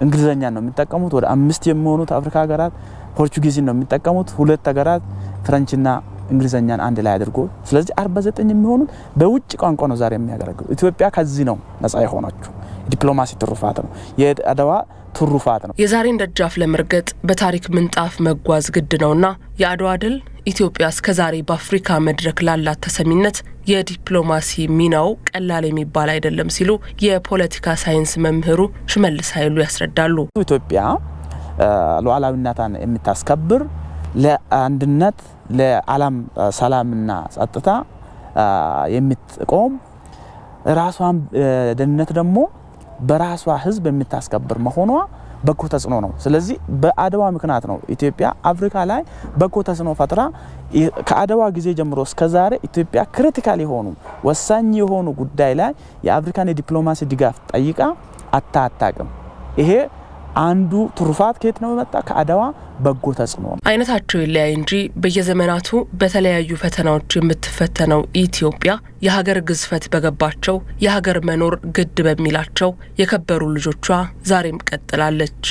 እንግሊዘኛ ነው የሚጠቀሙት፣ ወደ 5 የሚሆኑት አፍሪካ ሀገራት ፖርቹጊዝ ነው የሚጠቀሙት፣ 2 ሀገራት ፍሬንችና እንግሊዘኛን አንድ ላይ አድርጎ ስለዚህ 49 የሚሆኑት በውጭ ቋንቋ ነው ዛሬ የሚያገለግሉት። ኢትዮጵያ ከዚህ ነው ነፃ የሆነችው። ዲፕሎማሲ ትሩፋት ነው። የአድዋ ትሩፋት ነው። የዛሬን ደጃፍ ለመርገጥ በታሪክ ምንጣፍ መጓዝ ግድ ነውና የአድዋ ድል ኢትዮጵያ እስከዛሬ በአፍሪካ መድረክ ላላት ተሰሚነት የዲፕሎማሲ ሚናው ቀላል የሚባል አይደለም ሲሉ የፖለቲካ ሳይንስ መምህሩ ሽመልስ ኃይሉ ያስረዳሉ። ኢትዮጵያ ሉዓላዊነቷን የምታስከብር ለአንድነት ለዓለም ሰላምና ጸጥታ የምትቆም ራሷን ደህንነት ደግሞ በራሷ ህዝብ የምታስከብር መሆኗ በጎ ተጽዕኖ ነው። ስለዚህ በአድዋ ምክንያት ነው ኢትዮጵያ አፍሪካ ላይ በጎ ተጽዕኖ ፈጥራ ከአድዋ ጊዜ ጀምሮ እስከዛሬ ኢትዮጵያ ክሪቲካል የሆኑ ወሳኝ የሆኑ ጉዳይ ላይ የአፍሪካን የዲፕሎማሲ ድጋፍ ጠይቃ አታጣቅም። ይሄ አንዱ ትሩፋት ከየት ነው መጣ? ከአድዋ በጎ ተጽዕኖ። አይነታቸው ይለያይ እንጂ በየዘመናቱ በተለያዩ ፈተናዎች የምትፈተነው ኢትዮጵያ የሀገር ግዝፈት በገባቸው የሀገር መኖር ግድ በሚላቸው የከበሩ ልጆቿ ዛሬም ቀጥላለች።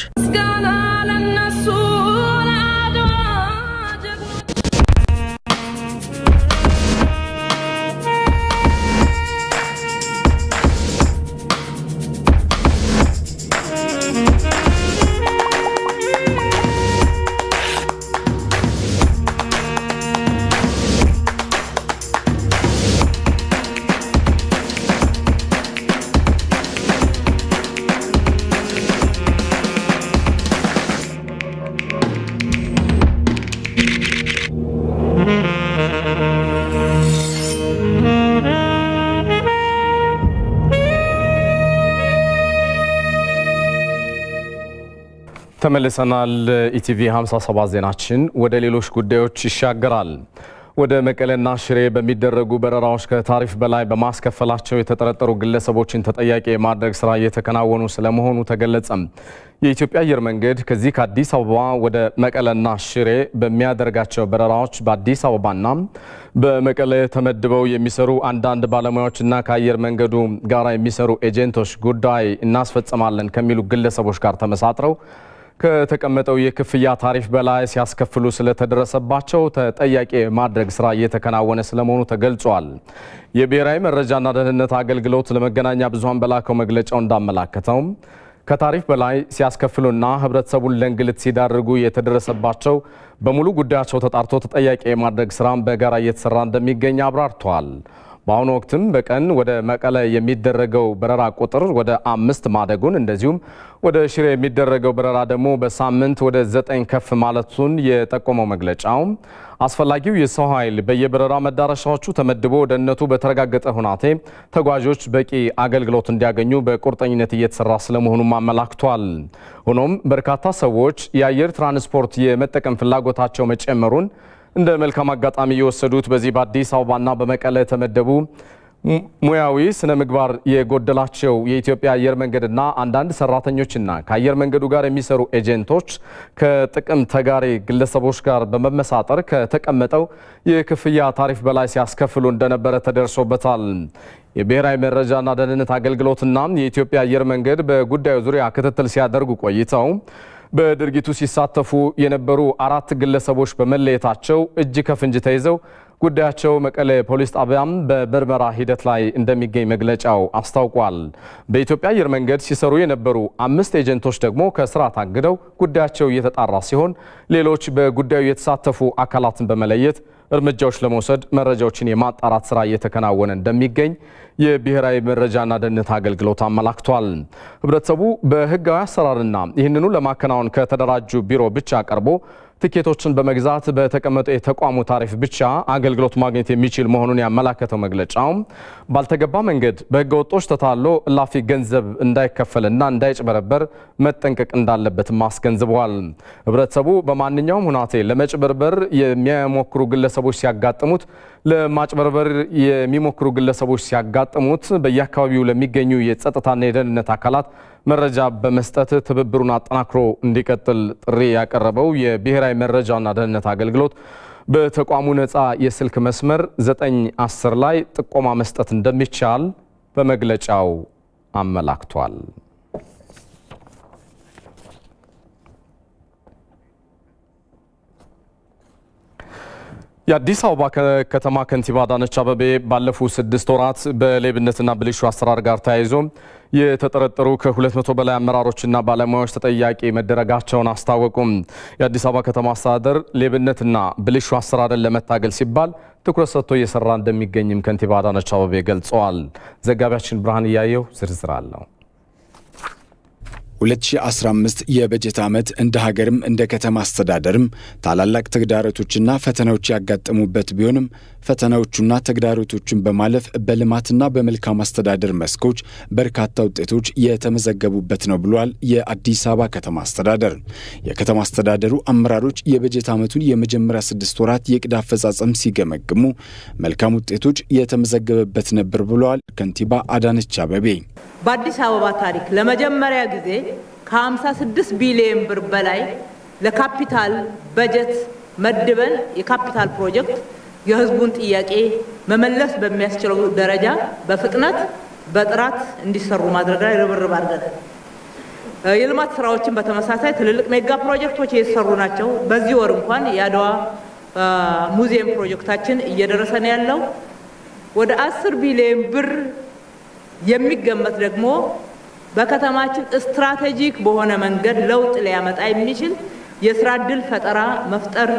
ተመልሰናል። ኢቲቪ 57 ዜናችን ወደ ሌሎች ጉዳዮች ይሻገራል። ወደ መቀሌና ሽሬ በሚደረጉ በረራዎች ከታሪፍ በላይ በማስከፈላቸው የተጠረጠሩ ግለሰቦችን ተጠያቂ የማድረግ ስራ እየተከናወኑ ስለመሆኑ ተገለጸ። የኢትዮጵያ አየር መንገድ ከዚህ ከአዲስ አበባ ወደ መቀሌና ሽሬ በሚያደርጋቸው በረራዎች በአዲስ አበባና በመቀሌ ተመድበው የሚሰሩ አንዳንድ ባለሙያዎችና ከአየር መንገዱ ጋር የሚሰሩ ኤጀንቶች ጉዳይ እናስፈጽማለን ከሚሉ ግለሰቦች ጋር ተመሳጥረው ከተቀመጠው የክፍያ ታሪፍ በላይ ሲያስከፍሉ ስለተደረሰባቸው ተጠያቂ ማድረግ ስራ እየተከናወነ ስለመሆኑ ተገልጿል። የብሔራዊ መረጃና ደህንነት አገልግሎት ለመገናኛ ብዙሃን በላከው መግለጫው እንዳመላከተው ከታሪፍ በላይ ሲያስከፍሉና ህብረተሰቡን ለእንግልት ሲዳርጉ የተደረሰባቸው በሙሉ ጉዳያቸው ተጣርቶ ተጠያቂ የማድረግ ስራም በጋራ እየተሰራ እንደሚገኝ አብራርተዋል። በአሁኑ ወቅትም በቀን ወደ መቀለ የሚደረገው በረራ ቁጥር ወደ 5 ማደጉን እንደዚሁም ወደ ሽሬ የሚደረገው በረራ ደግሞ በሳምንት ወደ 9 ከፍ ማለቱን የጠቆመው መግለጫው አስፈላጊው የሰው ኃይል በየበረራ መዳረሻዎቹ ተመድቦ ደህንነቱ በተረጋገጠ ሁናቴ ተጓዦች በቂ አገልግሎት እንዲያገኙ በቁርጠኝነት እየተሰራ ስለመሆኑም አመላክቷል። ሆኖም በርካታ ሰዎች የአየር ትራንስፖርት የመጠቀም ፍላጎታቸው መጨመሩን እንደ መልካም አጋጣሚ የወሰዱት በዚህ በአዲስ አበባና በመቀለ ተመደቡ ሙያዊ ስነ ምግባር የጎደላቸው የኢትዮጵያ አየር መንገድና አንዳንድ ሰራተኞችና ከአየር መንገዱ ጋር የሚሰሩ ኤጀንቶች ከጥቅም ተጋሪ ግለሰቦች ጋር በመመሳጠር ከተቀመጠው የክፍያ ታሪፍ በላይ ሲያስከፍሉ እንደነበረ ተደርሶበታል። የብሔራዊ መረጃና ደህንነት አገልግሎትና የኢትዮጵያ አየር መንገድ በጉዳዩ ዙሪያ ክትትል ሲያደርጉ ቆይተው በድርጊቱ ሲሳተፉ የነበሩ 4 ግለሰቦች በመለየታቸው እጅ ከፍንጅ ተይዘው ጉዳያቸው መቀሌ ፖሊስ ጣቢያም በምርመራ ሂደት ላይ እንደሚገኝ መግለጫው አስታውቋል። በኢትዮጵያ አየር መንገድ ሲሰሩ የነበሩ 5 ኤጀንቶች ደግሞ ከስራ ታግደው ጉዳያቸው እየተጣራ ሲሆን ሌሎች በጉዳዩ የተሳተፉ አካላትን በመለየት እርምጃዎች ለመውሰድ መረጃዎችን የማጣራት ስራ እየተከናወነ እንደሚገኝ የብሔራዊ መረጃና ደህንነት አገልግሎት አመላክቷል። ህብረተሰቡ በህጋዊ አሰራርና ይህንኑ ለማከናወን ከተደራጁ ቢሮ ብቻ ቀርቦ ትኬቶችን በመግዛት በተቀመጠው የተቋሙ ታሪፍ ብቻ አገልግሎት ማግኘት የሚችል መሆኑን ያመላከተው መግለጫው ባልተገባ መንገድ በህገወጦች ተታሎ እላፊ ገንዘብ እንዳይከፈልና እንዳይጭበረበር መጠንቀቅ እንዳለበት ማስገንዝበዋል። ህብረተሰቡ በማንኛውም ሁናቴ ለመጭበርበር የሚሞክሩ ግለሰቦች ሲያጋጥሙት በየአካባቢው ለሚገኙ የጸጥታና የደህንነት አካላት መረጃ በመስጠት ትብብሩን አጠናክሮ እንዲቀጥል ጥሪ ያቀረበው የብሔራዊ መረጃና ደህንነት አገልግሎት በተቋሙ ነፃ የስልክ መስመር 910 ላይ ጥቆማ መስጠት እንደሚቻል በመግለጫው አመላክቷል። የአዲስ አበባ ከተማ ከንቲባ አዳነች አቤቤ ባለፉት 6 ወራት በሌብነትና ብልሹ አሰራር ጋር ተያይዞ የተጠረጠሩ ከ200 በላይ አመራሮችና ባለሙያዎች ተጠያቂ መደረጋቸውን አስታወቁም። የአዲስ አበባ ከተማ አስተዳደር ሌብነትና ብልሹ አሰራርን ለመታገል ሲባል ትኩረት ሰጥቶ እየሰራ እንደሚገኝም ከንቲባ አዳነች አቤቤ ገልጸዋል። ዘጋቢያችን ብርሃን ያየው ዝርዝር አለው። 2015 የበጀት ዓመት እንደ ሀገርም እንደ ከተማ አስተዳደርም ታላላቅ ተግዳሮቶችና ፈተናዎች ያጋጠሙበት ቢሆንም ፈተናዎቹና ተግዳሮቶችን በማለፍ በልማትና በመልካም አስተዳደር መስኮች በርካታ ውጤቶች የተመዘገቡበት ነው ብሏል የአዲስ አበባ ከተማ አስተዳደር። የከተማ አስተዳደሩ አመራሮች የበጀት ዓመቱን የመጀመሪያ 6 ወራት የዕቅድ አፈጻጸም ሲገመግሙ መልካም ውጤቶች የተመዘገበበት ነበር ብለዋል ከንቲባ አዳነች አቤቤ። በአዲስ አበባ ታሪክ ለመጀመሪያ ጊዜ ከ56 ቢሊዮን ብር በላይ ለካፒታል በጀት መድበን የካፒታል ፕሮጀክት የህዝቡን ጥያቄ መመለስ በሚያስችለው ደረጃ በፍጥነት በጥራት እንዲሰሩ ማድረግ ላይ ርብርብ አድርገናል። የልማት ስራዎችን በተመሳሳይ ትልልቅ ሜጋ ፕሮጀክቶች እየተሰሩ ናቸው። በዚህ ወር እንኳን የአድዋ ሙዚየም ፕሮጀክታችን እየደረሰ ነው ያለው። ወደ 10 ቢሊዮን ብር የሚገመት ደግሞ በከተማችን ስትራቴጂክ በሆነ መንገድ ለውጥ ሊያመጣ የሚችል የስራ ዕድል ፈጠራ መፍጠር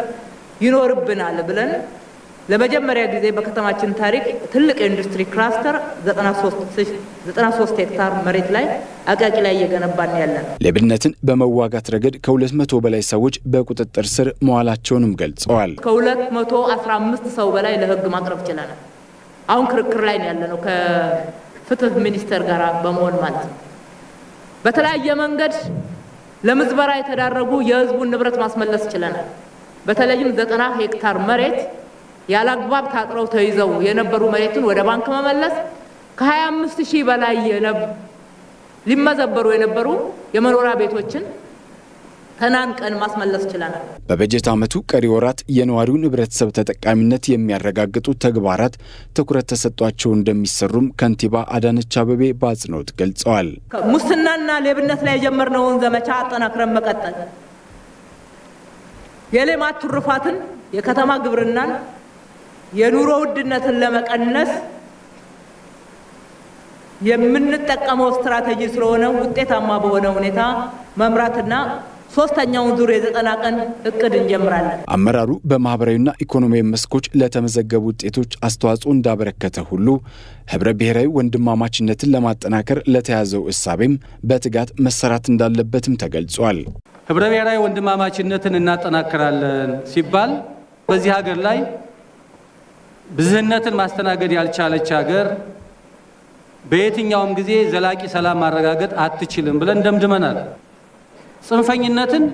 ይኖርብናል ብለን ለመጀመሪያ ጊዜ በከተማችን ታሪክ ትልቅ ኢንዱስትሪ ክላስተር 93 ሄክታር መሬት ላይ አቃቂ ላይ እየገነባን ያለን። ሌብነትን በመዋጋት ረገድ ከ200 በላይ ሰዎች በቁጥጥር ስር መዋላቸውንም ገልጸዋል። ከ215 ሰው በላይ ለህግ ማቅረብ ችለናል። አሁን ክርክር ላይ ነው ያለነው ፍትህ ሚኒስተር ጋር በመሆን ማለት ነው። በተለያየ መንገድ ለምዝበራ የተዳረጉ የህዝቡን ንብረት ማስመለስ ይችላል። በተለይም 90 ሄክታር መሬት ያላግባብ ታጥረው ተይዘው የነበሩ መሬቱን ወደ ባንክ መመለስ፣ ከ25000 በላይ ሊመዘበሩ የነበሩ የመኖሪያ ቤቶችን ተናንቀን ማስመለስ ይችላል። በበጀት ዓመቱ ቀሪ ወራት የነዋሪውን ህብረተሰብ ተጠቃሚነት የሚያረጋግጡ ተግባራት ትኩረት ተሰጥቷቸው እንደሚሰሩም ከንቲባ አዳነች አቤቤ በአጽንኦት ገልጸዋል። ሙስናና ሌብነት ላይ የጀመርነውን ዘመቻ አጠናክረን መቀጠል፣ የሌማት ትሩፋትን፣ የከተማ ግብርናን፣ የኑሮ ውድነትን ለመቀነስ የምንጠቀመው ስትራቴጂ ስለሆነ ውጤታማ በሆነ ሁኔታ መምራትና ሶስተኛውን ዙር የ90 ቀን እቅድ እንጀምራለን። አመራሩ በማህበራዊና ኢኮኖሚያዊ መስኮች ለተመዘገቡ ውጤቶች አስተዋጽኦ እንዳበረከተ ሁሉ ህብረ ብሔራዊ ወንድማማችነትን ለማጠናከር ለተያዘው እሳቤም በትጋት መሰራት እንዳለበትም ተገልጿል። ህብረ ብሔራዊ ወንድማማችነትን እናጠናክራለን ሲባል በዚህ ሀገር ላይ ብዝህነትን ማስተናገድ ያልቻለች ሀገር በየትኛውም ጊዜ ዘላቂ ሰላም ማረጋገጥ አትችልም ብለን ደምድመናል። ጽንፈኝነትን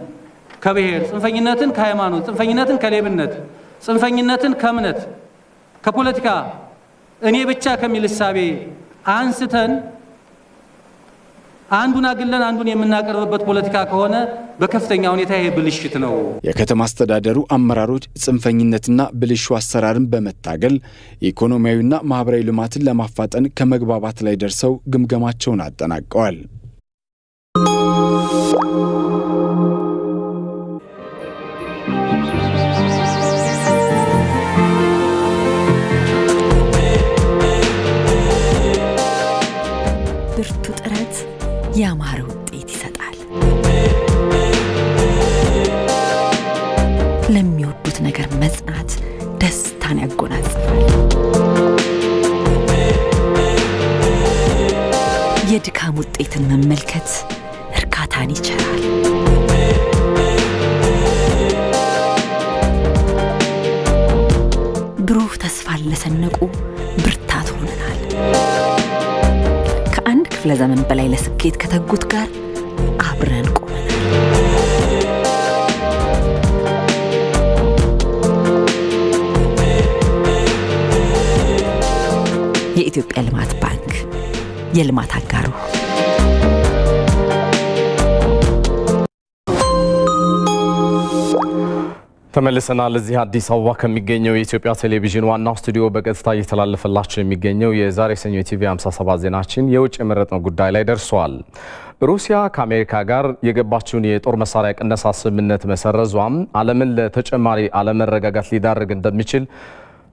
ከብሔር፣ ጽንፈኝነትን ከሃይማኖት፣ ጽንፈኝነትን ከሌብነት፣ ጽንፈኝነትን ከእምነት፣ ከፖለቲካ እኔ ብቻ ከሚል እሳቤ አንስተን አንዱን አግለን አንዱን የምናቀርብበት ፖለቲካ ከሆነ በከፍተኛ ሁኔታ ይሄ ብልሽት ነው። የከተማ አስተዳደሩ አመራሮች ጽንፈኝነትና ብልሹ አሰራርን በመታገል ኢኮኖሚያዊና ማህበራዊ ልማትን ለማፋጠን ከመግባባት ላይ ደርሰው ግምገማቸውን አጠናቀዋል። ብርቱ ጥረት ያማረ ውጤት ይሰጣል። ለሚወዱት ነገር መጽናት ደስታን ያጎናጽፋል። የድካም ውጤትን መመልከት እርካታን ይቸራል። ብሩህ ተስፋን ለሰነቁ ብርታት ሆነናል። ከአንድ ክፍለ ዘመን በላይ ለስኬት ከተጉት ጋር አብረን ቆመናል። የኢትዮጵያ ልማት ባንክ የልማት አጋሩ። ተመልሰናል። እዚህ አዲስ አበባ ከሚገኘው የኢትዮጵያ ቴሌቪዥን ዋናው ስቱዲዮ በቀጥታ እየተላለፈላችሁ የሚገኘው የዛሬ ሰኞ ቲቪ 57 ዜናችን የውጭ የመረጥነው ጉዳይ ላይ ደርሷል። ሩሲያ ከአሜሪካ ጋር የገባችውን የጦር መሳሪያ ቅነሳ ስምምነት መሰረዟም ዓለምን ለተጨማሪ አለመረጋጋት ሊዳርግ እንደሚችል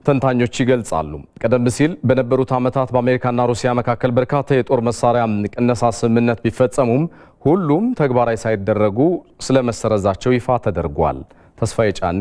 ተንታኞች ይገልጻሉ። ቀደም ሲል በነበሩት ዓመታት በአሜሪካና ሩሲያ መካከል በርካታ የጦር መሳሪያ ቅነሳ ስምምነት ቢፈጸሙም ሁሉም ተግባራዊ ሳይደረጉ ስለመሰረዛቸው ይፋ ተደርጓል። ተስፋዬ ጫኔ